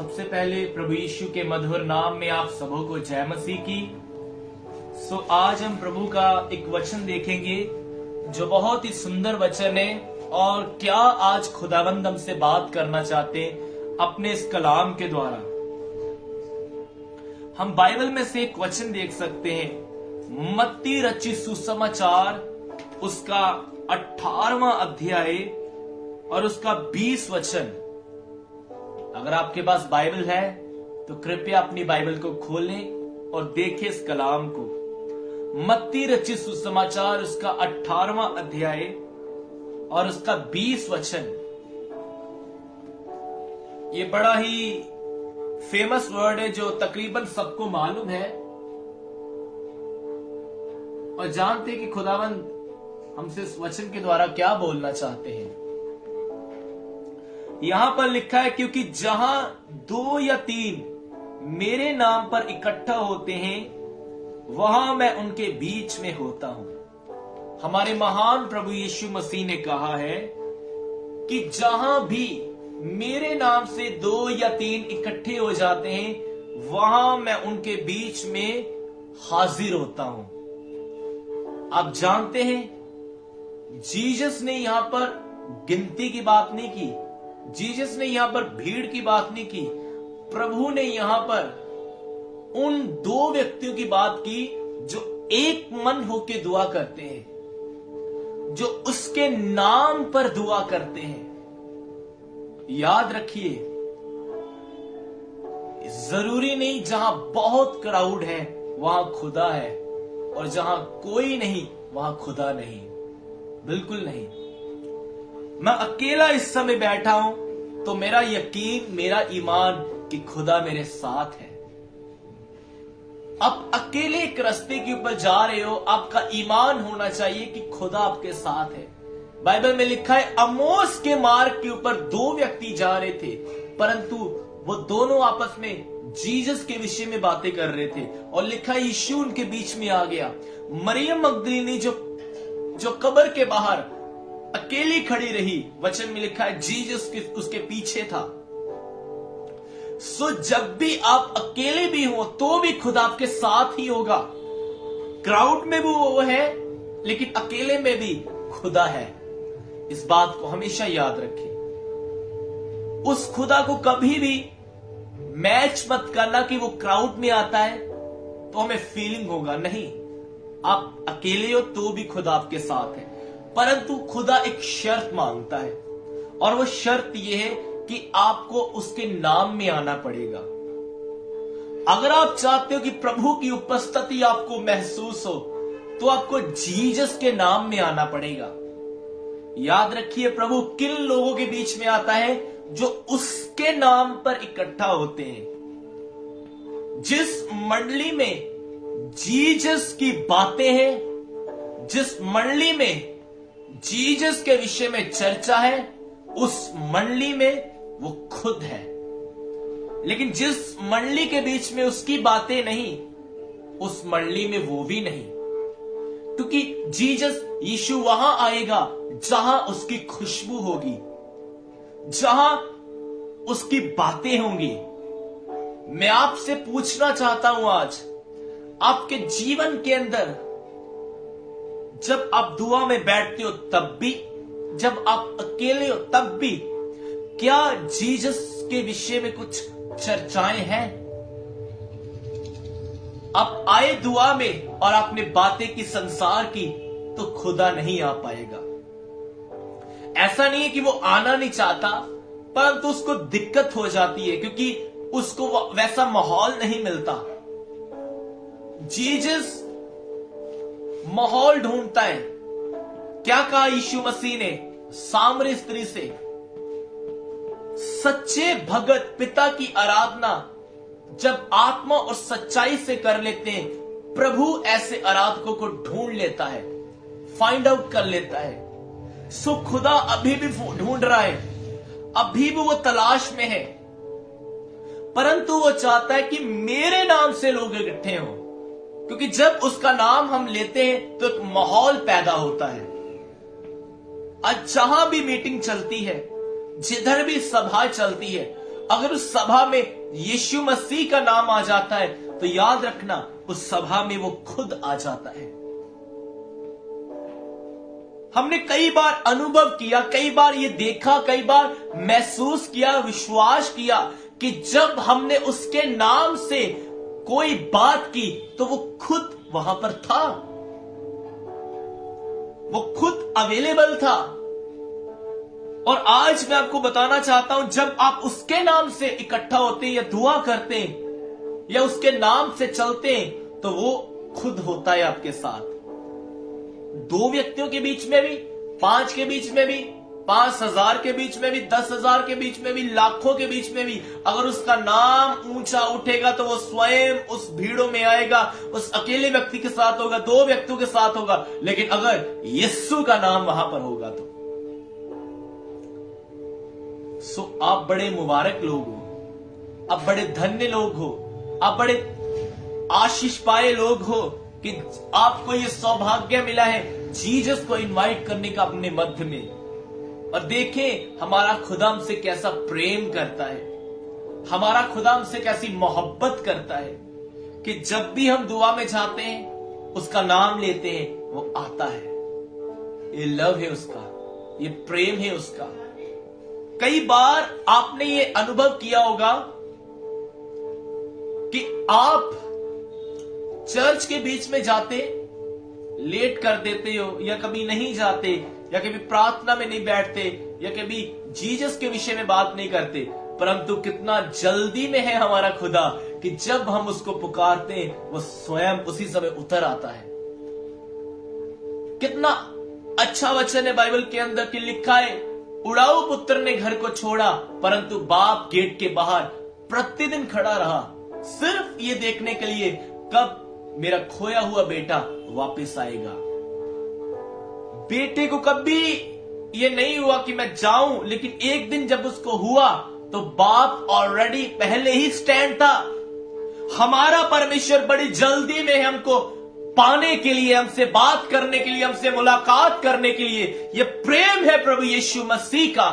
सबसे पहले प्रभु यीशु के मधुर नाम में आप सबों को जय मसीह की। आज हम प्रभु का एक वचन देखेंगे जो बहुत ही सुंदर वचन है। और क्या आज खुदावंद हमसे बात करना चाहते हैं अपने इस कलाम के द्वारा। हम बाइबल में से एक वचन देख सकते हैं, मत्ती रचित सुसमाचार उसका 18वां अध्याय और उसका 20 वचन। अगर आपके पास बाइबल है तो कृपया अपनी बाइबल को खोलें और देखें इस कलाम को। मत्ती रचित सुसमाचार उसका 18वां अध्याय और उसका 20 वचन। ये बड़ा ही फेमस वर्ड है जो तकरीबन सबको मालूम है और जानते हैं कि खुदावंद हमसे इस वचन के द्वारा क्या बोलना चाहते हैं। यहां पर लिखा है, क्योंकि जहां 2 या 3 मेरे नाम पर इकट्ठा होते हैं वहां मैं उनके बीच में होता हूं। हमारे महान प्रभु यीशु मसीह ने कहा है कि जहां भी मेरे नाम से 2 या 3 इकट्ठे हो जाते हैं वहां मैं उनके बीच में हाजिर होता हूं। आप जानते हैं जीसस ने यहां पर गिनती की बात नहीं की, जीसस ने यहां पर भीड़ की बात नहीं की। प्रभु ने यहां पर उन 2 व्यक्तियों की बात की जो एक मन होके दुआ करते हैं, जो उसके नाम पर दुआ करते हैं। याद रखिए, जरूरी नहीं जहां बहुत क्राउड है वहां खुदा है और जहां कोई नहीं वहां खुदा नहीं। बिल्कुल नहीं। मैं अकेला इस समय बैठा हूं तो मेरा यकीन, मेरा ईमान कि खुदा मेरे साथ है। आप अकेले एक रास्ते के ऊपर जा रहे हो, आपका ईमान होना चाहिए कि खुदा आपके साथ है। बाइबल में लिखा है, अमोस के मार्ग के ऊपर 2 व्यक्ति जा रहे थे, परंतु वो दोनों आपस में जीसस के विषय में बातें कर रहे थे और लिखा है यीशु उनके बीच में आ गया। मरियम मगदलीनी जो कब्र के बाहर अकेली खड़ी रही, वचन में लिखा है जीसस उसके पीछे था। सो जब भी आप अकेले भी हो तो भी खुदा आपके साथ ही होगा। क्राउड में भी वो है लेकिन अकेले में भी खुदा है। इस बात को हमेशा याद रखें। उस खुदा को कभी भी मैच मत करना कि वो क्राउड में आता है तो हमें फीलिंग होगा। नहीं, आप अकेले हो तो भी खुदा आपके साथ है, परंतु खुदा एक शर्त मांगता है और वो शर्त यह है कि आपको उसके नाम में आना पड़ेगा। अगर आप चाहते हो कि प्रभु की उपस्थिति आपको महसूस हो तो आपको जीसस के नाम में आना पड़ेगा। याद रखिए, प्रभु किन लोगों के बीच में आता है? जो उसके नाम पर इकट्ठा होते हैं। जिस मंडली में जीसस की बातें हैं, जिस मंडली में जीसस के विषय में चर्चा है, उस मंडली में वो खुद है। लेकिन जिस मंडली के बीच में उसकी बातें नहीं, उस मंडली में वो भी नहीं। क्योंकि जीसस यीशु वहां आएगा जहां उसकी खुशबू होगी, जहां उसकी बातें होंगी। मैं आपसे पूछना चाहता हूं आज, आपके जीवन के अंदर जब आप दुआ में बैठते हो तब भी, जब आप अकेले हो तब भी, क्या जीसस के विषय में कुछ चर्चाएं हैं? आप आए दुआ में और आपने बातें की संसार की तो खुदा नहीं आ पाएगा। ऐसा नहीं है कि वो आना नहीं चाहता, परंतु उसको दिक्कत हो जाती है क्योंकि उसको वैसा माहौल नहीं मिलता। जीसस माहौल ढूंढता है। क्या कहा यीशु मसीह ने सामरी स्त्री से? सच्चे भगत पिता की आराधना जब आत्मा और सच्चाई से कर लेते हैं, प्रभु ऐसे आराधकों को ढूंढ लेता है, फाइंड आउट कर लेता है। सो खुदा अभी भी ढूंढ रहा है, अभी भी वो तलाश में है, परंतु वो चाहता है कि मेरे नाम से लोग इकट्ठे हों। क्योंकि जब उसका नाम हम लेते हैं तो एक माहौल पैदा होता है। आज जहां भी मीटिंग चलती है, जिधर भी सभा चलती है, अगर उस सभा में यीशु मसीह का नाम आ जाता है तो याद रखना उस सभा में वो खुद आ जाता है। हमने कई बार अनुभव किया, कई बार ये देखा, कई बार महसूस किया, विश्वास किया कि जब हमने उसके नाम से कोई बात की तो वो खुद वहां पर था, वो खुद अवेलेबल था। और आज मैं आपको बताना चाहता हूं, जब आप उसके नाम से इकट्ठा होते हैं या दुआ करते हैं या उसके नाम से चलते हैं तो वो खुद होता है आपके साथ। 2 व्यक्तियों के बीच में भी, 5 के बीच में भी, 5,000 के बीच में भी, 10,000 के बीच में भी, लाखों के बीच में भी, अगर उसका नाम ऊंचा उठेगा तो वो स्वयं उस भीड़ों में आएगा, उस अकेले व्यक्ति के साथ होगा, 2 व्यक्तियों के साथ होगा। लेकिन अगर यीशु का नाम वहां पर होगा तो आप बड़े मुबारक लोग हो, आप बड़े धन्य लोग हो, आप बड़े आशीष पाए लोग हो कि आपको ये सौभाग्य मिला है जीसस को इनवाइट करने का अपने मध्य में। और देखें हमारा खुदा हमसे कैसा प्रेम करता है, हमारा खुदा हमसे कैसी मोहब्बत करता है कि जब भी हम दुआ में जाते हैं, उसका नाम लेते हैं, वो आता है। ये लव है उसका, ये प्रेम है उसका। कई बार आपने ये अनुभव किया होगा कि आप चर्च के बीच में जाते, लेट कर देते हो, या कभी नहीं जाते, या कभी प्रार्थना में नहीं बैठते, या कभी जीसस के विषय में बात नहीं करते, परंतु कितना जल्दी में है हमारा खुदा कि जब हम उसको पुकारते हैं वो स्वयं उसी समय उतर आता है। कितना अच्छा वचन है बाइबल के अंदर कि लिखा है, उड़ाऊ पुत्र ने घर को छोड़ा परंतु बाप गेट के बाहर प्रतिदिन खड़ा रहा, सिर्फ ये देखने के लिए कब मेरा खोया हुआ बेटा वापस आएगा। बेटे को कभी ये नहीं हुआ कि मैं जाऊं, लेकिन एक दिन जब उसको हुआ तो बाप ऑलरेडी पहले ही स्टैंड था। हमारा परमेश्वर बड़ी जल्दी में हमको पाने के लिए, हमसे बात करने के लिए, हमसे मुलाकात करने के लिए, यह प्रेम है प्रभु यीशु मसीह का।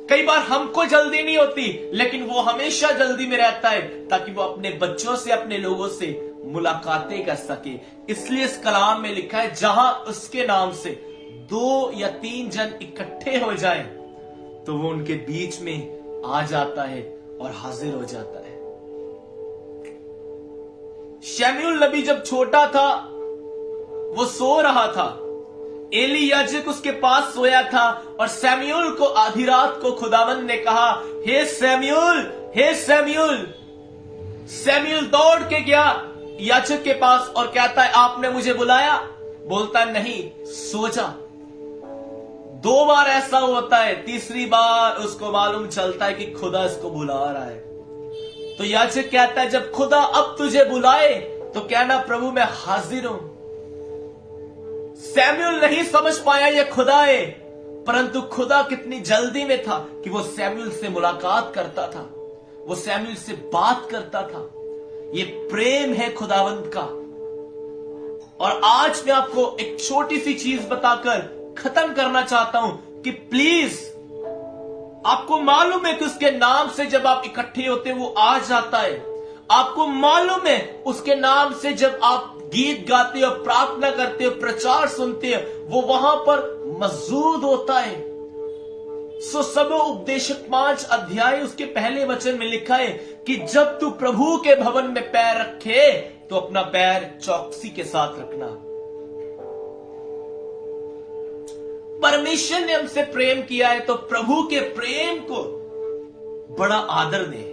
कई बार हमको जल्दी नहीं होती, लेकिन वो हमेशा जल्दी में रहता है ताकि वो अपने बच्चों से, अपने लोगों से मुलाकातें कर सके। इसलिए इस कलाम में लिखा है, जहां उसके नाम से 2 या 3 जन इकट्ठे हो जाएं, तो वो उनके बीच में आ जाता है और हाजिर हो जाता है। शमूएल नबी जब छोटा था वो सो रहा था, एली याजक उसके पास सोया था, और शमूएल को आधी रात को खुदावंद ने कहा, हे शमूएल, हे शमूएल। शमूएल दौड़ के गया याजक के पास और कहता है, आपने मुझे बुलाया? बोलता नहीं, सो जा। 2 बार ऐसा होता है, तीसरी बार उसको मालूम चलता है कि खुदा इसको बुला रहा है। तो याजक कहता है, जब खुदा अब तुझे बुलाए तो कहना, प्रभु मैं हाजिर हूं। शमूएल नहीं समझ पाया ये खुदा है, परंतु खुदा कितनी जल्दी में था कि वो शमूएल से मुलाकात करता था, वो शमूएल से बात करता था। ये प्रेम है खुदावंत का। और आज मैं आपको एक छोटी सी चीज बताकर खत्म करना चाहता हूं कि प्लीज, आपको मालूम है कि उसके नाम से जब आप इकट्ठे होते हैं वो आ जाता है। आपको मालूम है उसके नाम से जब आप गीत गाते हो, प्रार्थना करते हो, प्रचार सुनते हो, वो वहां पर मौजूद होता है। सब उपदेशक 5 अध्याय उसके पहले वचन में लिखा है कि जब तू प्रभु के भवन में पैर रखे तो अपना पैर चौकसी के साथ रखना। परमेश्वर ने हमसे प्रेम किया है तो प्रभु के प्रेम को बड़ा आदर दे,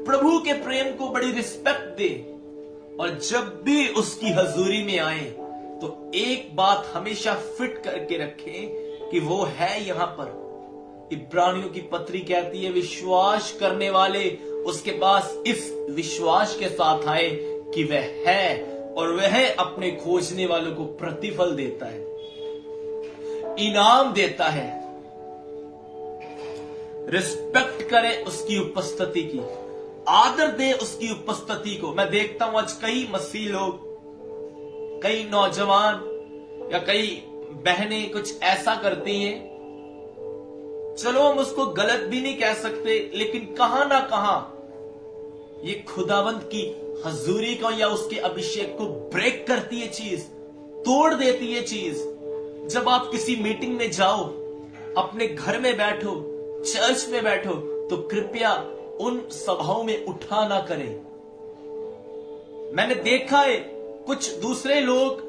प्रभु के प्रेम को बड़ी रिस्पेक्ट दे। और जब भी उसकी हजूरी में आए तो एक बात हमेशा फिट करके रखें कि वो है यहां पर। इब्रानियों की पत्री कहती है, विश्वास करने वाले उसके पास इस विश्वास के साथ आए कि वह है और वह अपने खोजने वालों को प्रतिफल देता है, इनाम देता है। रिस्पेक्ट करें उसकी उपस्थिति की, आदर दे उसकी उपस्थिति को। मैं देखता हूं आज कई मसीह लोग, कई नौजवान या कई बहनें कुछ ऐसा करती हैं, चलो हम उसको गलत भी नहीं कह सकते, लेकिन कहां ना कहां ये खुदावंत की हजूरी को या उसके अभिषेक को ब्रेक करती है चीज, तोड़ देती है चीज। जब आप किसी मीटिंग में जाओ, अपने घर में बैठो, चर्च में बैठो, तो कृपया उन सभाओं में उठा ना करें। मैंने देखा है कुछ दूसरे लोग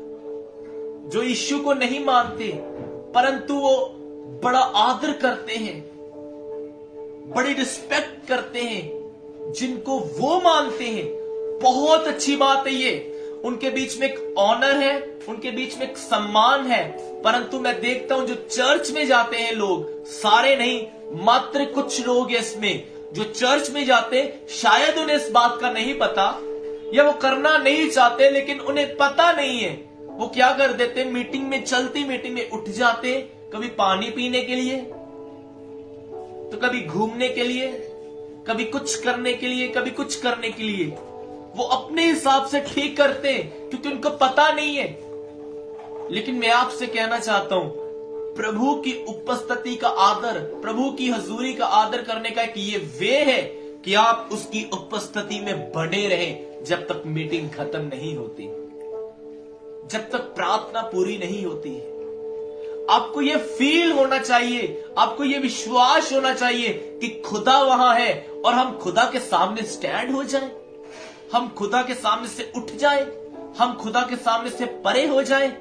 जो यीशु को नहीं मानते, परंतु वो बड़ा आदर करते हैं, बड़ी रिस्पेक्ट करते हैं जिनको वो मानते हैं। बहुत अच्छी बात है ये, उनके बीच में एक ऑनर है, उनके बीच में एक सम्मान है। परंतु मैं देखता हूं जो चर्च में जाते हैं लोग, सारे नहीं, मात्र कुछ लोग इसमें जो चर्च में जाते, शायद उन्हें इस बात का नहीं पता या वो करना नहीं चाहते, लेकिन उन्हें पता नहीं है। वो क्या कर देते, मीटिंग में, चलती मीटिंग में उठ जाते, कभी पानी पीने के लिए, तो कभी घूमने के लिए, कभी कुछ करने के लिए, कभी कुछ करने के लिए। वो अपने हिसाब से ठीक करते हैं क्योंकि उनको पता नहीं है। लेकिन मैं आपसे कहना चाहता हूं, प्रभु की उपस्थिति का आदर, प्रभु की हजूरी का आदर करने का एक ये वे है कि आप उसकी उपस्थिति में बने रहें जब तक मीटिंग खत्म नहीं होती, जब तक प्रार्थना पूरी नहीं होती है। आपको यह फील होना चाहिए, आपको यह विश्वास होना चाहिए कि खुदा वहां है, और हम खुदा के सामने स्टैंड हो जाएं, हम खुदा के सामने से उठ जाएं, हम खुदा के सामने से परे हो जाएं,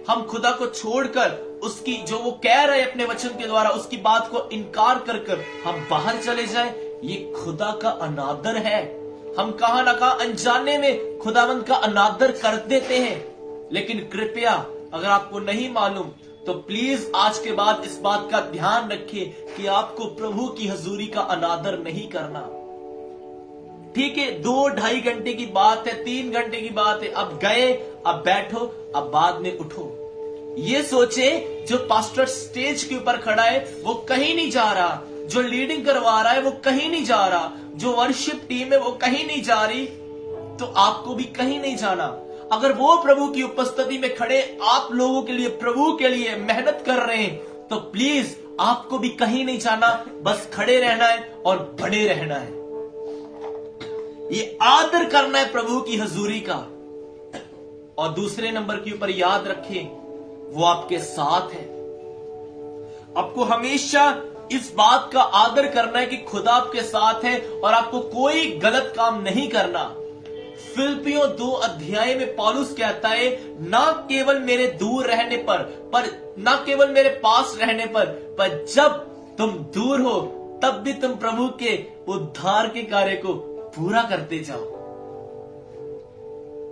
हम खुदा को छोड़कर उसकी जो वो कह रहे अपने वचन के द्वारा, उसकी बात को इनकार कर कर हम बाहर चले जाएं। ये खुदा का अनादर है। हम कहां ना कहां अनजाने में खुदावंत का अनादर कर देते हैं। लेकिन कृपया अगर आपको नहीं मालूम तो प्लीज आज के बाद इस बात का ध्यान रखिए कि आपको प्रभु की हजूरी का अनादर नहीं करना। ठीक है, 2-2.5 घंटे की बात है, 3 घंटे की बात है, अब गए, अब बैठो, अब बाद में उठो। ये सोचे जो पास्टर स्टेज के ऊपर खड़ा है वो कहीं नहीं जा रहा, जो लीडिंग करवा रहा है वो कहीं नहीं जा रहा, जो वर्शिप टीम है वो कहीं नहीं जा रही, तो आपको भी कहीं नहीं जाना। अगर वो प्रभु की उपस्थिति में खड़े आप लोगों के लिए, प्रभु के लिए मेहनत कर रहे हैं, तो प्लीज आपको भी कहीं नहीं जाना, बस खड़े रहना है और बने रहना है। ये आदर करना है प्रभु की हजूरी का। और दूसरे नंबर के ऊपर याद रखें, वो आपके साथ है। आपको हमेशा इस बात का आदर करना है कि खुदा आपके साथ है और आपको कोई गलत काम नहीं करना। फिलिप्पियों 2 अध्याय में पौलुस कहता है, ना केवल मेरे दूर रहने पर ना केवल मेरे पास रहने पर जब तुम दूर हो तब भी तुम प्रभु के उद्धार के कार्य को पूरा करते जाओ।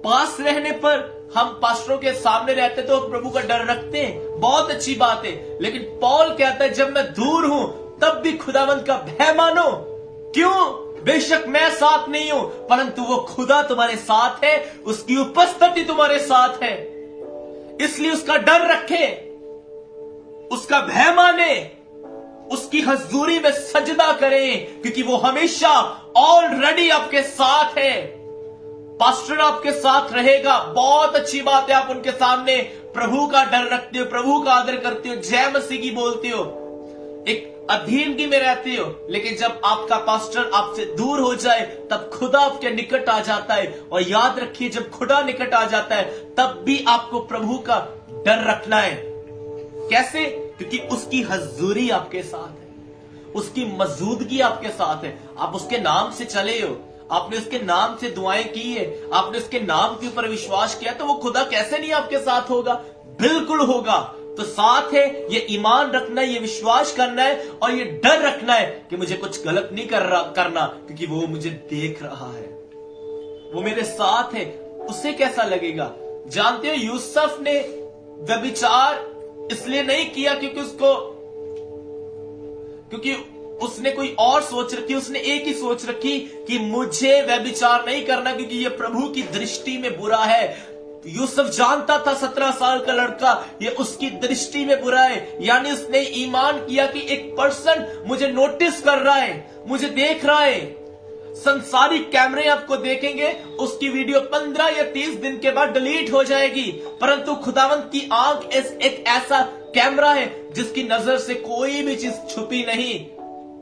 पास रहने पर हम पास्टरों के सामने रहते तो प्रभु का डर रखते हैं, बहुत अच्छी बात है। लेकिन पौल कहता है जब मैं दूर हूं तब भी खुदावंत का भय मानो। क्यों? बेशक मैं साथ नहीं हूं, परंतु वो खुदा तुम्हारे साथ है, उसकी उपस्थिति तुम्हारे साथ है, इसलिए उसका डर रखे, उसका भय माने, उसकी हजूरी में सजदा करें, क्योंकि वो हमेशा ऑलरेडी आपके साथ है। पास्टर आपके साथ रहेगा, बहुत अच्छी बात है। आप उनके सामने प्रभु का डर रखते हो, प्रभु का आदर करते हो, जय मसीह की बोलते हो, एक अधीनगी में रहते हो। लेकिन जब आपका पास्टर आपसे दूर हो जाए तब खुदा आपके निकट आ जाता है। और याद रखिए, जब खुदा निकट आ जाता है तब भी आपको प्रभु का डर रखना है। कैसे? क्योंकि उसकी हजूरी आपके साथ है, उसकी मौजूदगी आपके साथ है। आप उसके नाम से चले हो, आपने उसके नाम से दुआएं की है, आपने उसके नाम के ऊपर विश्वास किया, तो वो खुदा कैसे नहीं आपके साथ होगा? बिल्कुल होगा। तो साथ है, ये ईमान रखना है, ये विश्वास करना है और ये डर रखना है कि मुझे कुछ गलत नहीं करना, क्योंकि वो मुझे देख रहा है, वो मेरे साथ है। उसे कैसा लगेगा? जानते हो, यूसुफ ने व्यभिचार इसलिए नहीं किया क्योंकि उसने कोई और सोच रखी, उसने एक ही सोच रखी कि मुझे व्यभिचार नहीं करना क्योंकि ये प्रभु की दृष्टि में बुरा है। यूसुफ जानता था 17 साल का लड़का, ये उसकी दृष्टि में बुरा है। यानी उसने ईमान किया कि एक पर्सन मुझे नोटिस कर रहा है, मुझे देख रहा है। संसारिक कैमरे आपको देखेंगे, उसकी वीडियो 15 या 30 दिन के बाद डिलीट हो जाएगी, परंतु खुदावंत की आंख एक ऐसा कैमरा है जिसकी नजर से कोई भी चीज छुपी नहीं।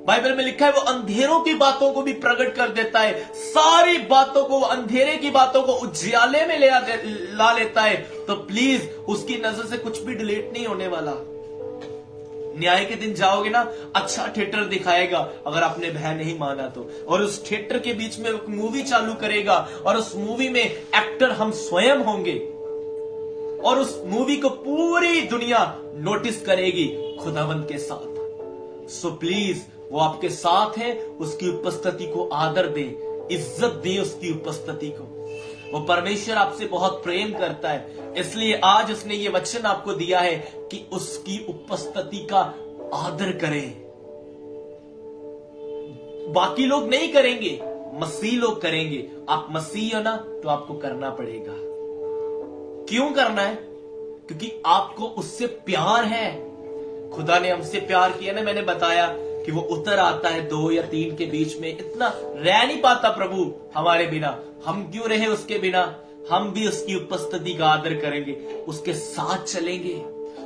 बाइबल में लिखा है वो अंधेरों की बातों को भी प्रकट कर देता है, सारी बातों को, अंधेरे की बातों को उजियाले में ला लेता है। तो प्लीज उसकी नजर से कुछ भी डिलीट नहीं होने वाला। न्याय के दिन जाओगे ना, अच्छा थिएटर दिखाएगा अगर आपने भय नहीं माना तो, और उस थिएटर के बीच में एक मूवी चालू करेगा और उस मूवी में एक्टर हम स्वयं होंगे और उस मूवी को पूरी दुनिया नोटिस करेगी खुदावंद के साथ। सो प्लीज वो आपके साथ है, उसकी उपस्थिति को आदर दे, इज्जत दे उसकी उपस्थिति को। वो परमेश्वर आपसे बहुत प्रेम करता है, इसलिए आज उसने ये वचन आपको दिया है कि उसकी उपस्थिति का आदर करें। बाकी लोग नहीं करेंगे, मसीह लोग करेंगे। आप मसीह हो ना, तो आपको करना पड़ेगा। क्यों करना है? क्योंकि आपको उससे प्यार है। खुदा ने हमसे प्यार किया ना, मैंने बताया कि वो उतर आता है 2 या 3 के बीच में। इतना रह नहीं पाता प्रभु हमारे बिना, हम क्यों रहे उसके बिना? हम भी उसकी उपस्थिति का आदर करेंगे, उसके साथ चलेंगे,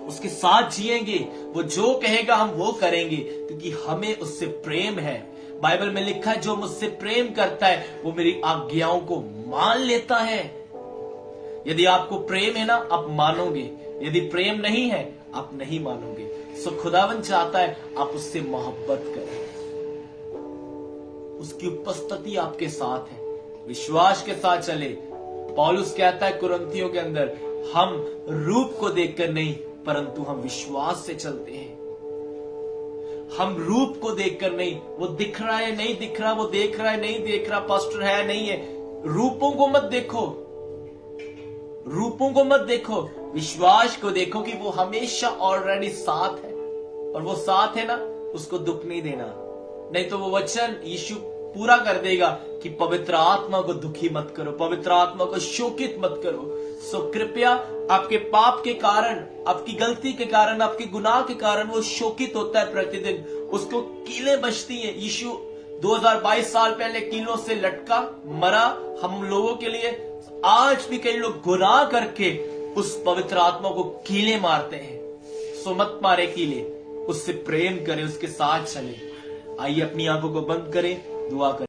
उसके साथ जिएंगे। वो जो कहेगा हम वो करेंगे, क्योंकि हमें उससे प्रेम है। बाइबल में लिखा है जो मुझसे प्रेम करता है वो मेरी आज्ञाओं को मान लेता है। यदि आपको प्रेम है ना, आप मानोगे। यदि प्रेम नहीं है, आप नहीं मानोगे। सो खुदावंद चाहता है आप उससे मोहब्बत करें, उसकी उपस्थिति आपके साथ है, विश्वास के साथ चले। पौलुस कहता है कुरिन्थियों के अंदर, हम रूप को देखकर नहीं परंतु हम विश्वास से चलते हैं। हम रूप को देखकर नहीं, वो दिख रहा है नहीं दिख रहा, वो देख रहा है नहीं देख रहा, पास्टर है नहीं है, रूपों को मत देखो, रूपों को मत देखो, विश्वास को देखो कि वो हमेशा ऑलरेडी साथ है। और वो साथ है ना, उसको दुख नहीं देना। नहीं तो वो वचन यीशु पूरा कर देगा कि पवित्र आत्मा को दुखी मत करो, पवित्र आत्मा को शोकित मत करो। सो कृपया आपके पाप के कारण, आपकी गलती के कारण, आपके गुनाह के कारण वो शोकित होता है प्रतिदिन, उसको कीलें बजती हैं। यीशु 2022 साल पहले कीलों से लटका, मरा हम लोगों के लिए। आज भी कई लोग गुनाह करके उस पवित्र आत्मा को कीले मारते हैं। सो मत मारे कीले, उससे प्रेम करें, उसके साथ चले। आइए अपनी आंखों को बंद करें, दुआ करें।